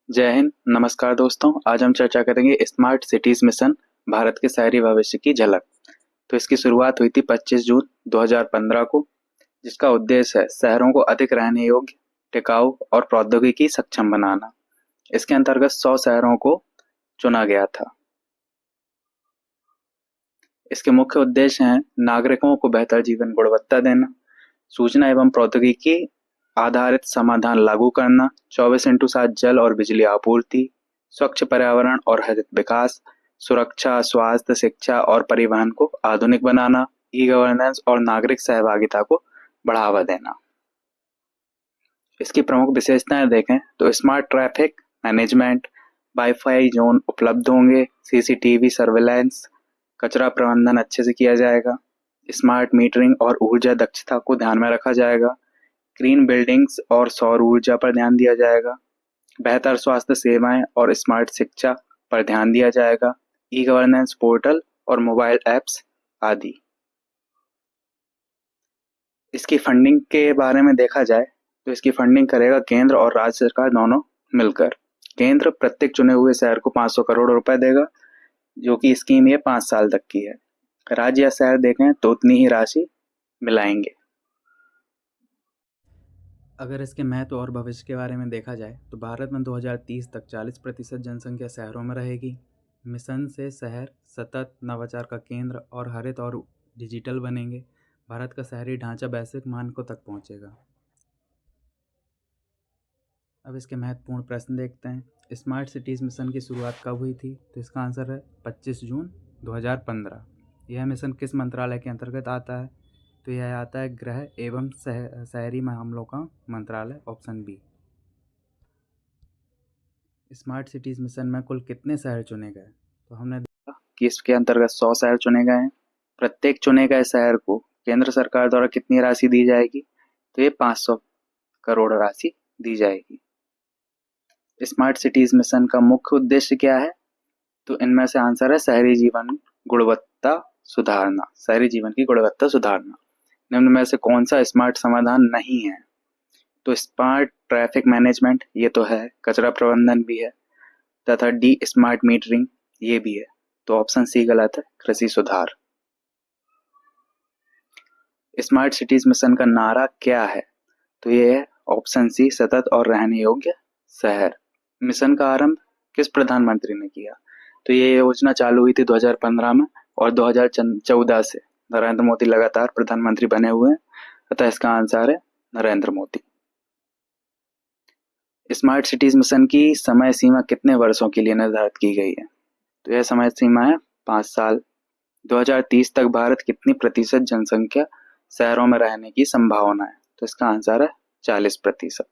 जय हिंद, नमस्कार दोस्तों। आज हम चर्चा करेंगे स्मार्ट सिटीज मिशन, भारत के शहरी भविष्य की झलक। तो इसकी शुरुआत हुई थी 25 जून 2015 को, जिसका उद्देश्य है शहरों को अधिक रहने योग्य, टिकाऊ और प्रौद्योगिकी सक्षम बनाना। इसके अंतर्गत 100 शहरों को चुना गया था। इसके मुख्य उद्देश्य हैं नागरिकों को बेहतर जीवन गुणवत्ता देना, सूचना एवं प्रौद्योगिकी आधारित समाधान लागू करना, 24x7 जल और बिजली आपूर्ति, स्वच्छ पर्यावरण और हरित विकास, सुरक्षा, स्वास्थ्य, शिक्षा और परिवहन को आधुनिक बनाना, ई गवर्नेंस और नागरिक सहभागिता को बढ़ावा देना। इसकी प्रमुख विशेषताएं देखें तो smart traffic management, wifi zone उपलब्ध होंगे, सीसीटीवी सर्वेलेंस, कचरा प्रबंधन अच्छे से किया जाएगा, स्मार्ट मीटरिंग और ऊर्जा दक्षता को ध्यान में रखा जाएगा, ग्रीन बिल्डिंग्स और सौर ऊर्जा पर ध्यान दिया जाएगा, बेहतर स्वास्थ्य सेवाएं और स्मार्ट शिक्षा पर ध्यान दिया जाएगा, ई गवर्नेंस पोर्टल और मोबाइल ऐप्स आदि। इसकी फंडिंग के बारे में देखा जाए तो इसकी फंडिंग करेगा केंद्र और राज्य सरकार दोनों मिलकर। केंद्र प्रत्येक चुने हुए शहर को 500 करोड़ रुपए देगा, जो कि स्कीम ये 5 साल तक की है। राज्य या शहर देखें तो उतनी ही राशि मिलाएंगे। अगर इसके महत्व और भविष्य के बारे में देखा जाए तो भारत में 2030 तक 40% जनसंख्या शहरों में रहेगी। मिशन से शहर सतत नवाचार का केंद्र और हरित और डिजिटल बनेंगे। भारत का शहरी ढांचा वैश्विक मानकों तक पहुंचेगा। अब इसके महत्वपूर्ण प्रश्न देखते हैं। स्मार्ट सिटीज़ मिशन की शुरुआत कब हुई थी? तो इसका आंसर है 25 जून 2015। यह मिशन किस मंत्रालय के अंतर्गत आता है? तो यह आता है गृह एवं शहरी मामलों का मंत्रालय, option B. Smart cities mission में कुल कितने शहर चुने गए? तो हमने देखा कि इसके अंतर्गत 100 शहर चुने गए हैं। प्रत्येक चुने गए शहर को केंद्र सरकार द्वारा कितनी राशि दी जाएगी? तो ये 500 करोड़ राशि दी जाएगी। स्मार्ट सिटीज मिशन का मुख्य उद्देश्य क्या है? तो इनमें से आंसर है शहरी जीवन गुणवत्ता सुधारना। शहरी जीवन की गुणवत्ता सुधारना। निम्न में से कौन सा स्मार्ट समाधान नहीं है? तो स्मार्ट ट्रैफिक मैनेजमेंट ये तो है, कचरा प्रबंधन भी है, तथा डी स्मार्ट मीटरिंग ये भी है। तो ऑप्शन सी गलत है, कृषि सुधार। स्मार्ट सिटीज मिशन का नारा क्या है? तो ये है ऑप्शन सी, सतत और रहने योग्य शहर। मिशन का आरंभ किस प्रधानमंत्री ने किया? तो ये योजना चालू हुई थी 2015 में और 2014 से नरेंद्र मोदी लगातार प्रधानमंत्री बने हुए हैं, अतः इसका आंसर है Narendra Modi. Smart cities mission की समय सीमा कितने वर्षों के लिए निर्धारित की गई है? तो यह समय सीमा है 5 साल। 2030 तक भारत कितनी प्रतिशत जनसंख्या शहरों में रहने की संभावना है? तो इसका आंसर है 40%।